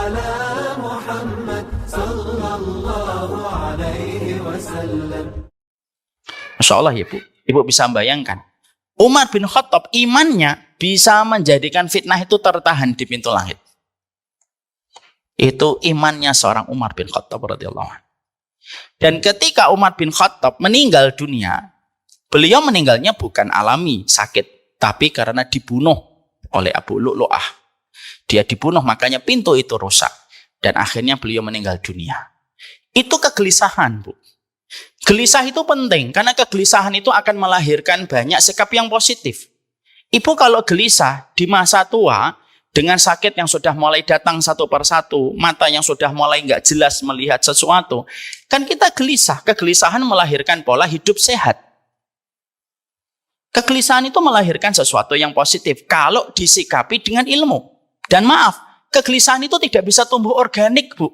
على محمد صلى الله عليه وسلم. Masya Allah ya Bu. Ibu bisa bayangkan. Umar bin Khattab imannya bisa menjadikan fitnah itu tertahan di pintu langit. Itu imannya seorang Umar bin Khattab radhiyallahu anhu. Dan ketika Umar bin Khattab meninggal dunia, beliau meninggalnya bukan alami sakit, tapi karena dibunuh oleh Abu Lu'lu'ah. Dia dibunuh, makanya pintu itu rusak. Dan akhirnya beliau meninggal dunia. Itu kegelisahan, Bu. Gelisah itu penting, karena kegelisahan itu akan melahirkan banyak sikap yang positif. Ibu kalau gelisah di masa tua, dengan sakit yang sudah mulai datang satu persatu, mata yang sudah mulai nggak jelas melihat sesuatu, kan kita gelisah. Kegelisahan melahirkan pola hidup sehat. Kegelisahan itu melahirkan sesuatu yang positif kalau disikapi dengan ilmu. Dan maaf, kegelisahan itu tidak bisa tumbuh organik, Bu.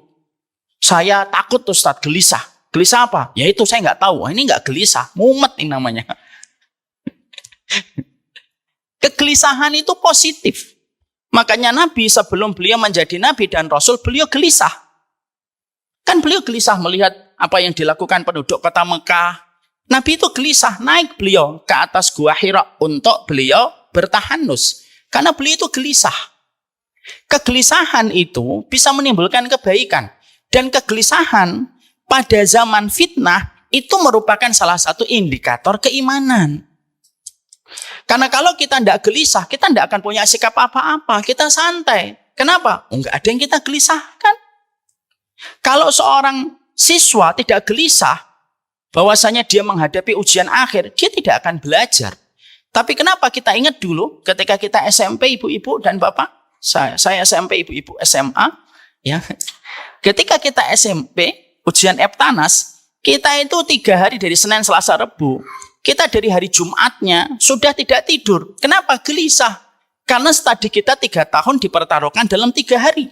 Saya takut Ustadz, gelisah. Gelisah apa? Ya itu saya nggak tahu. Ini nggak gelisah, mumet ini namanya. Kegelisahan itu positif. Makanya Nabi sebelum beliau menjadi Nabi dan Rasul, beliau gelisah. Kan beliau gelisah melihat apa yang dilakukan penduduk kota Mekah. Nabi itu gelisah, naik beliau ke atas Gua Hira untuk beliau bertahanus. Karena beliau itu gelisah. Kegelisahan itu bisa menimbulkan kebaikan. Dan kegelisahan pada zaman fitnah itu merupakan salah satu indikator keimanan. Karena kalau kita tidak gelisah, kita tidak akan punya sikap apa-apa. Kita santai. Kenapa? Enggak ada yang kita gelisahkan. Kalau seorang siswa tidak gelisah, bahwasanya dia menghadapi ujian akhir, dia tidak akan belajar. Tapi kenapa kita ingat dulu ketika kita SMP, ibu-ibu dan bapak, saya SMP, ibu-ibu SMA, ya. Ketika kita SMP, ujian Eptanas, kita itu 3 hari dari Senin, Selasa, Rebu. Kita dari hari Jumatnya sudah tidak tidur. Kenapa? Gelisah. Karena studi kita 3 tahun dipertaruhkan dalam 3 hari.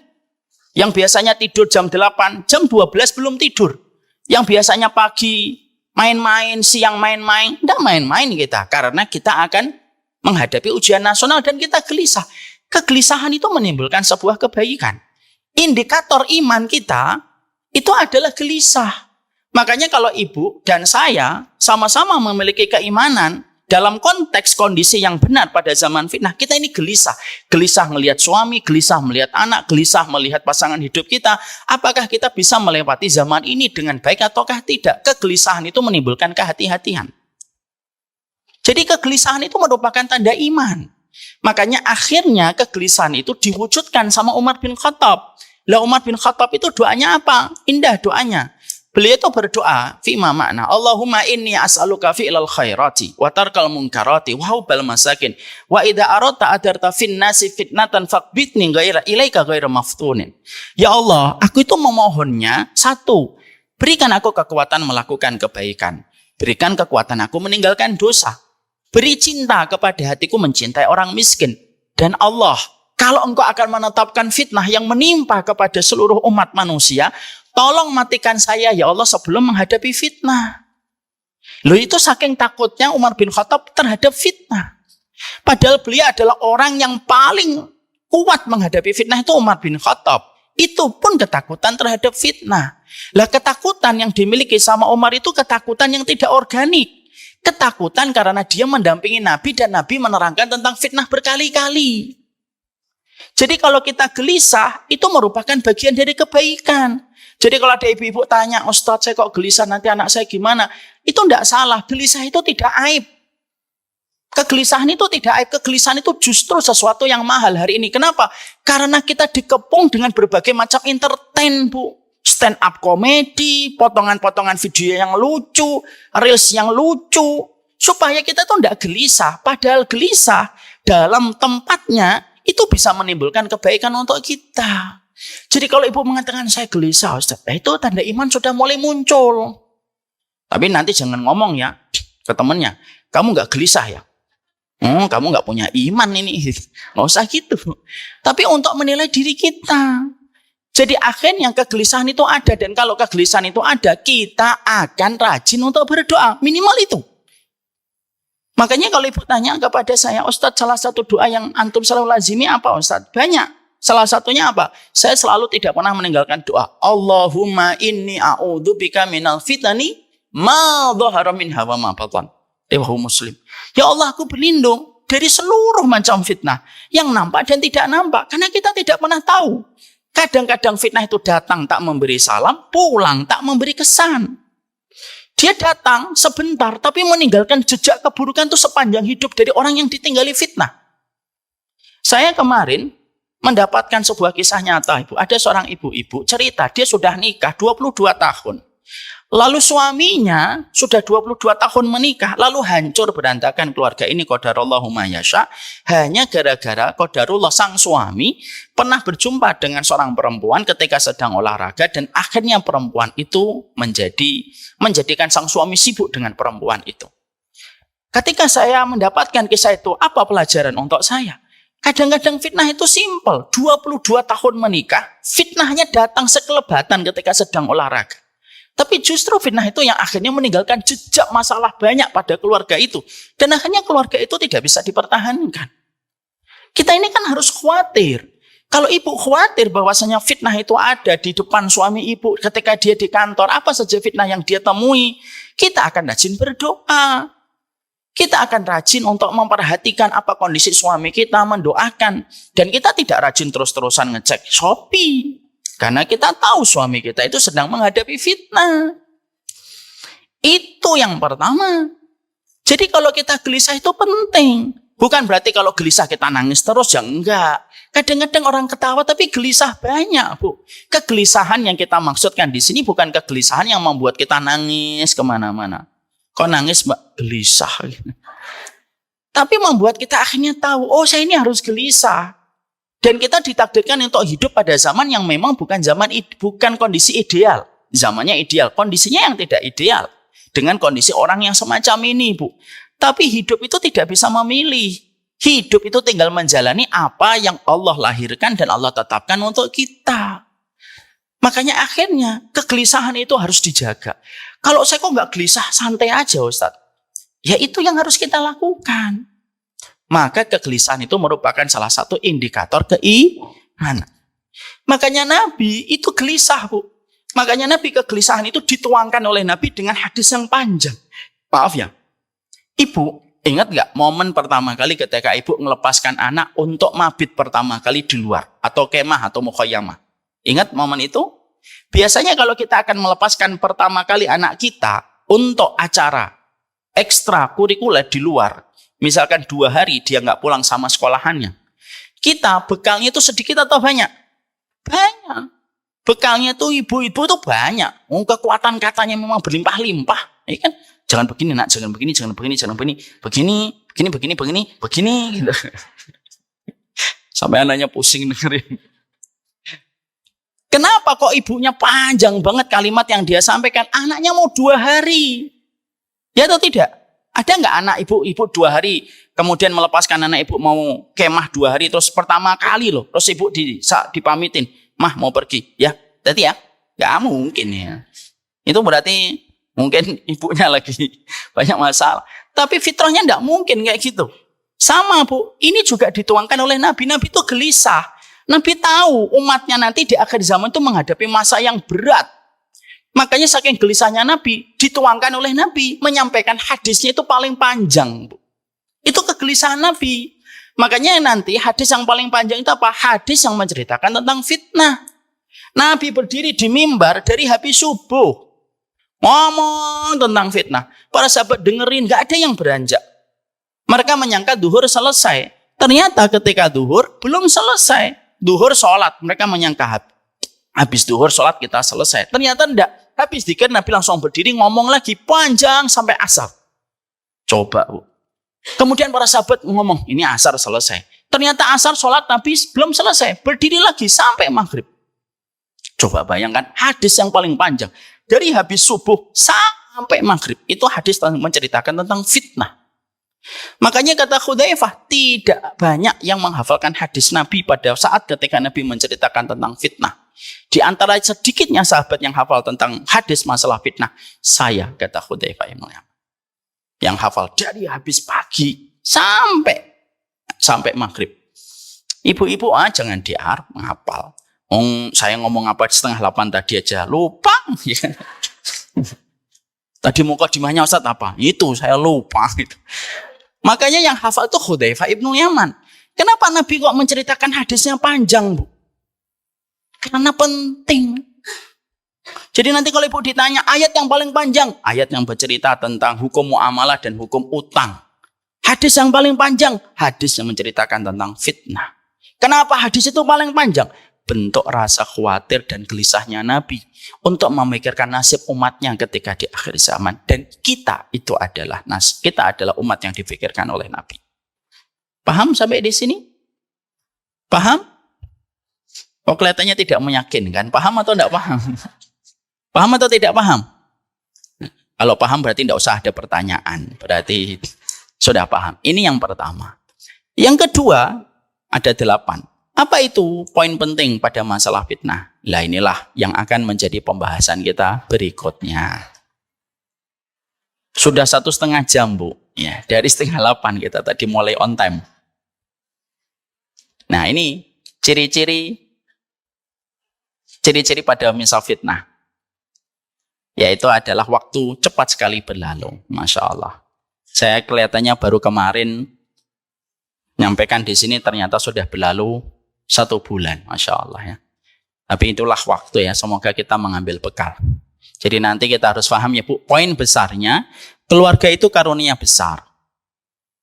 Yang biasanya tidur jam 8, jam 12 belum tidur. Yang biasanya pagi main-main, siang main-main. Tidak main-main kita. Karena kita akan menghadapi ujian nasional dan kita gelisah. Kegelisahan itu menimbulkan sebuah kebaikan. Indikator iman kita itu adalah gelisah. Makanya kalau ibu dan saya sama-sama memiliki keimanan dalam konteks kondisi yang benar pada zaman fitnah, kita ini gelisah. Gelisah melihat suami, gelisah melihat anak, gelisah melihat pasangan hidup kita. Apakah kita bisa melewati zaman ini dengan baik ataukah tidak? Kegelisahan itu menimbulkan kehati-hatian. Jadi kegelisahan itu merupakan tanda iman. Makanya akhirnya kegelisahan itu diwujudkan sama Umar bin Khattab. Lah Umar bin Khattab itu doanya apa? Indah doanya. Beliau itu berdoa, fima makna, Allahumma inni as'aluka fi'lal khairati, wa tarkal munkarati, wa hubbal masakin, wa idha arata adarta fin nasi fitnatan faqbitni ilaika ghaira maftunin. Ya Allah, aku itu memohonnya, 1, berikan aku kekuatan melakukan kebaikan. Berikan kekuatan aku meninggalkan dosa. Beri cinta kepada hatiku mencintai orang miskin. Dan Allah, kalau engkau akan menetapkan fitnah yang menimpa kepada seluruh umat manusia, tolong matikan saya ya Allah sebelum menghadapi fitnah. Loh itu saking takutnya Umar bin Khattab terhadap fitnah. Padahal beliau adalah orang yang paling kuat menghadapi fitnah itu Umar bin Khattab. Itu pun ketakutan terhadap fitnah. Lah ketakutan yang dimiliki sama Umar itu ketakutan yang tidak organik. Ketakutan karena dia mendampingi Nabi dan Nabi menerangkan tentang fitnah berkali-kali. Jadi kalau kita gelisah itu merupakan bagian dari kebaikan. Jadi kalau ada ibu-ibu tanya, Ustadz saya kok gelisah nanti anak saya gimana? Itu tidak salah, gelisah itu tidak aib. Kegelisahan itu tidak aib, kegelisahan itu justru sesuatu yang mahal hari ini. Kenapa? Karena kita dikepung dengan berbagai macam entertain, Bu. Stand up komedi, potongan-potongan video yang lucu, reels yang lucu. Supaya kita tuh tidak gelisah. Padahal gelisah dalam tempatnya itu bisa menimbulkan kebaikan untuk kita. Jadi kalau ibu mengatakan saya gelisah, Ustaz, itu tanda iman sudah mulai muncul. Tapi nanti jangan ngomong ya ke temennya, kamu nggak gelisah ya? Kamu nggak punya iman ini, nggak usah gitu. Tapi untuk menilai diri kita. Jadi akhirnya kegelisahan itu ada, dan kalau kegelisahan itu ada, kita akan rajin untuk berdoa, minimal itu. Makanya kalau ibu tanya kepada saya, Ustadz salah satu doa yang antum selalu lazimi apa Ustadz? Banyak. Salah satunya apa? Saya selalu tidak pernah meninggalkan doa. Allahumma inni a'udzubika minal fitani ma dhahara minha wa ma batan. Riwayat Muslim. Ya Allah, aku berlindung dari seluruh macam fitnah yang nampak dan tidak nampak, karena kita tidak pernah tahu. Kadang-kadang fitnah itu datang tak memberi salam, pulang tak memberi kesan. Dia datang sebentar tapi meninggalkan jejak keburukan itu sepanjang hidup dari orang yang ditinggali fitnah. Saya kemarin mendapatkan sebuah kisah nyata, Ibu. Ada seorang ibu-ibu cerita, dia sudah nikah 22 tahun. Lalu suaminya sudah 22 tahun menikah, lalu hancur berantakan keluarga ini, qadarullahu ma yasha, hanya gara-gara qadarullah sang suami pernah berjumpa dengan seorang perempuan ketika sedang olahraga, dan akhirnya perempuan itu menjadikan sang suami sibuk dengan perempuan itu. Ketika saya mendapatkan kisah itu, apa pelajaran untuk saya? Kadang-kadang fitnah itu simpel. 22 tahun menikah, fitnahnya datang sekelebatan ketika sedang olahraga. Tapi justru fitnah itu yang akhirnya meninggalkan jejak masalah banyak pada keluarga itu. Dan akhirnya keluarga itu tidak bisa dipertahankan. Kita ini kan harus khawatir. Kalau ibu khawatir bahwasanya fitnah itu ada di depan suami ibu ketika dia di kantor, apa saja fitnah yang dia temui, kita akan rajin berdoa. Kita akan rajin untuk memperhatikan apa kondisi suami kita, mendoakan. Dan kita tidak rajin terus-terusan ngecek Shopee. Karena kita tahu suami kita itu sedang menghadapi fitnah. Itu yang pertama. Jadi kalau kita gelisah itu penting. Bukan berarti kalau gelisah kita nangis terus, ya enggak. Kadang-kadang orang ketawa tapi gelisah banyak, Bu. Kegelisahan yang kita maksudkan di sini bukan kegelisahan yang membuat kita nangis kemana-mana. Kok nangis, Mbak? Gelisah. Tapi membuat kita akhirnya tahu, oh saya ini harus gelisah. Dan kita ditakdirkan untuk hidup pada zaman yang memang bukan kondisi ideal. Zamannya ideal, kondisinya yang tidak ideal. Dengan kondisi orang yang semacam ini, Bu. Tapi hidup itu tidak bisa memilih. Hidup itu tinggal menjalani apa yang Allah lahirkan dan Allah tetapkan untuk kita. Makanya akhirnya kegelisahan itu harus dijaga. Kalau saya kok nggak gelisah, santai aja Ustadz. Ya itu yang harus kita lakukan. Maka kegelisahan itu merupakan salah satu indikator keimanan. Makanya Nabi itu gelisah, Bu. Makanya Nabi kegelisahan itu dituangkan oleh Nabi dengan hadis yang panjang. Maaf ya, Ibu ingat nggak momen pertama kali ketika Ibu melepaskan anak untuk mabit pertama kali di luar? Atau kemah atau mukhayyamah? Ingat momen itu? Biasanya kalau kita akan melepaskan pertama kali anak kita untuk acara ekstrakurikuler di luar, misalkan 2 hari dia nggak pulang sama sekolahannya, kita bekalnya itu sedikit atau banyak? Banyak. Bekalnya tuh ibu-ibu tuh banyak. Kekuatan katanya memang berlimpah-limpah. Ya kan? Jangan begini nak, jangan begini, jangan begini, jangan begini. Begini. Gitu. Sampai anaknya pusing dengerin. Kenapa kok ibunya panjang banget kalimat yang dia sampaikan? Anaknya mau 2 hari. Ya atau tidak? Ada nggak anak ibu 2 hari kemudian melepaskan anak ibu mau kemah 2 hari terus pertama kali loh, terus ibu dipamitin, mah mau pergi ya, jadi ya nggak mungkin ya. Itu berarti mungkin ibunya lagi banyak masalah. Tapi fitrahnya nggak mungkin kayak gitu. Sama Bu, ini juga dituangkan oleh Nabi. Nabi itu gelisah. Nabi tahu umatnya nanti di akhir zaman itu menghadapi masa yang berat. Makanya saking gelisahnya Nabi, dituangkan oleh Nabi, menyampaikan hadisnya itu paling panjang. Bu. Itu kegelisahan Nabi. Makanya nanti hadis yang paling panjang itu apa? Hadis yang menceritakan tentang fitnah. Nabi berdiri di mimbar dari habis subuh. Ngomong tentang fitnah. Para sahabat dengerin, gak ada yang beranjak. Mereka menyangka duhur selesai. Ternyata ketika duhur, belum selesai. Duhur sholat, mereka menyangka habis duhur sholat kita selesai. Ternyata enggak. Habis dikir Nabi langsung berdiri ngomong lagi panjang sampai asar. Coba Bu. Kemudian para sahabat ngomong ini asar selesai. Ternyata asar sholat Nabi belum selesai. Berdiri lagi sampai maghrib. Coba bayangkan hadis yang paling panjang. Dari habis subuh sampai maghrib. Itu hadis menceritakan tentang fitnah. Makanya kata Hudzaifah, tidak banyak yang menghafalkan hadis Nabi pada saat ketika Nabi menceritakan tentang fitnah. Di antara sedikitnya sahabat yang hafal tentang hadis masalah fitnah, saya, kata Hudzaifah yang hafal dari habis pagi sampai maghrib. Ibu-ibu jangan diarep ngapal. Saya ngomong apa 7:30 tadi aja lupa. Tadi mukadimahnya Ustaz apa? Itu saya lupa. Makanya yang hafal itu Hudzaifah ibnu Yaman. Kenapa Nabi kok menceritakan hadisnya panjang, Bu? Karena penting. Jadi nanti kalau ibu ditanya ayat yang paling panjang, ayat yang bercerita tentang hukum muamalah dan hukum utang. Hadis yang paling panjang, hadis yang menceritakan tentang fitnah. Kenapa hadis itu paling panjang? Bentuk rasa khawatir dan gelisahnya Nabi untuk memikirkan nasib umatnya ketika di akhir zaman. Dan kita adalah umat yang dipikirkan oleh Nabi. Paham sampai di sini? Paham? Oh, kelihatannya tidak meyakinkan. Paham atau tidak paham? Paham atau tidak paham? Kalau paham berarti tidak usah ada pertanyaan. Berarti sudah paham. Ini yang pertama. Yang kedua, ada 8. Apa itu poin penting pada masalah fitnah? Lah inilah yang akan menjadi pembahasan kita berikutnya. Sudah 1,5 jam, Bu. Ya, dari 7:30 kita tadi mulai on time. Nah, ini ciri-ciri pada misal fitnah. Yaitu adalah waktu cepat sekali berlalu. Masya Allah. Saya kelihatannya baru kemarin nyampaikan di sini ternyata sudah berlalu 1 bulan. Masya Allah ya. Tapi itulah waktu ya. Semoga kita mengambil bekal. Jadi nanti kita harus paham ya Bu. Poin besarnya, keluarga itu karunia besar.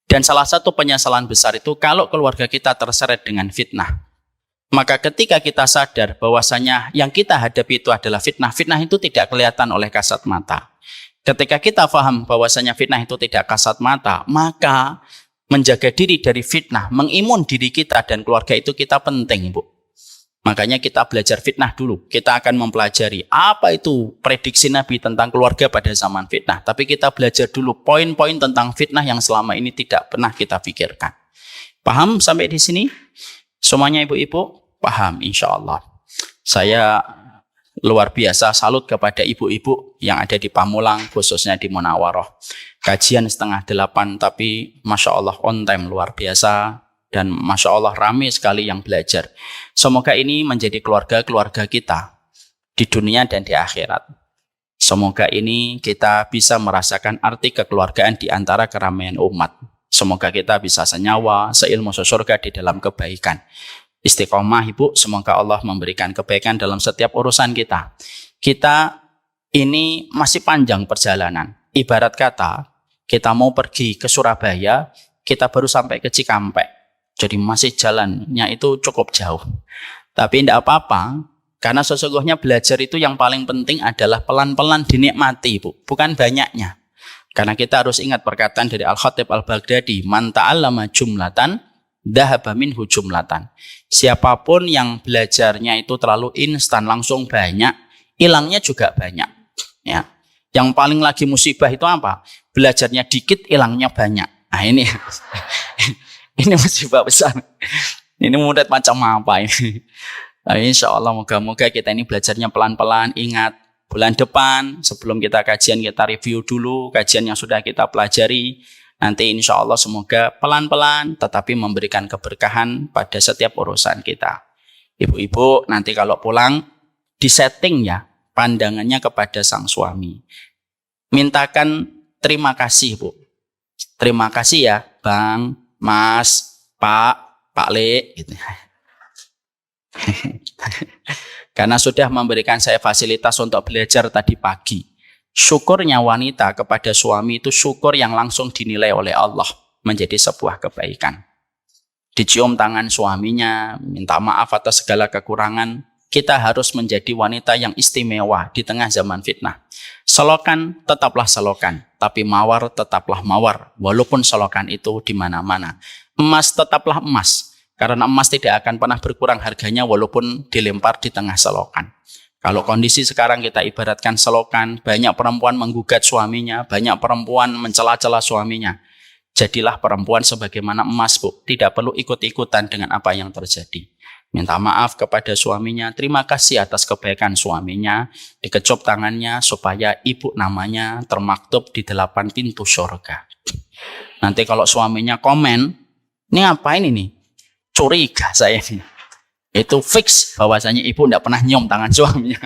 Dan salah satu penyesalan besar itu kalau keluarga kita terseret dengan fitnah. Maka ketika kita sadar bahwasanya yang kita hadapi itu adalah fitnah, fitnah itu tidak kelihatan oleh kasat mata. Ketika kita paham bahwasanya fitnah itu tidak kasat mata, maka menjaga diri dari fitnah, mengimun diri kita dan keluarga itu kita penting, Bu. Makanya kita belajar fitnah dulu. Kita akan mempelajari apa itu prediksi Nabi tentang keluarga pada zaman fitnah. Tapi kita belajar dulu poin-poin tentang fitnah yang selama ini tidak pernah kita pikirkan. Paham sampai di sini? Semuanya ibu-ibu paham insya Allah. Saya luar biasa salut kepada ibu-ibu yang ada di Pamulang, khususnya di Munawaroh. Kajian 7:30 tapi Masya Allah on time luar biasa. Dan Masya Allah ramai sekali yang belajar. Semoga ini menjadi keluarga-keluarga kita di dunia dan di akhirat. Semoga ini kita bisa merasakan arti kekeluargaan di antara keramaian umat. Semoga kita bisa senyawa, seilmu sesurga di dalam kebaikan. Istiqomah Ibu, semoga Allah memberikan kebaikan dalam setiap urusan kita. Kita ini masih panjang perjalanan. Ibarat kata, kita mau pergi ke Surabaya, kita baru sampai ke Cikampek. Jadi masih jalannya itu cukup jauh. Tapi tidak apa-apa, karena sesungguhnya belajar itu yang paling penting adalah pelan-pelan dinikmati, Bu. Bukan banyaknya. Karena kita harus ingat perkataan dari Al-Khatib Al-Baghdadi, man ta'allama jumlatan, dhahaba minhu jumlatan. Siapapun yang belajarnya itu terlalu instan, langsung banyak, hilangnya juga banyak. Ya. Yang paling lagi musibah itu apa? Belajarnya dikit, hilangnya banyak. Nah ini, ini musibah besar. Ini murid macam apa ini? Nah, insya Allah moga-moga kita ini belajarnya pelan-pelan. Ingat, bulan depan sebelum kita kajian kita review dulu kajian yang sudah kita pelajari. Nanti insya Allah semoga pelan-pelan tetapi memberikan keberkahan pada setiap urusan kita. Ibu-ibu nanti kalau pulang disetting ya pandangannya kepada sang suami. Mintakan terima kasih Bu. Terima kasih ya Bang, Mas, Pak Le gitu. Karena sudah memberikan saya fasilitas untuk belajar tadi pagi. Syukurnya wanita kepada suami itu syukur yang langsung dinilai oleh Allah menjadi sebuah kebaikan. Dicium tangan suaminya, minta maaf atas segala kekurangan. Kita harus menjadi wanita yang istimewa di tengah zaman fitnah. Selokan tetaplah selokan, tapi mawar tetaplah mawar, walaupun selokan itu di mana-mana. Emas tetaplah emas, karena emas tidak akan pernah berkurang harganya walaupun dilempar di tengah selokan. Kalau kondisi sekarang kita ibaratkan selokan, banyak perempuan menggugat suaminya, banyak perempuan mencela-cela suaminya. Jadilah perempuan sebagaimana emas, Bu. Tidak perlu ikut-ikutan dengan apa yang terjadi. Minta maaf kepada suaminya, terima kasih atas kebaikan suaminya, dikecup tangannya supaya ibu namanya termaktub di 8 pintu surga. Nanti kalau suaminya komen, ini ngapain ini? curiga saya ini. Itu fix bahwasanya ibu tidak pernah nyium tangan suaminya.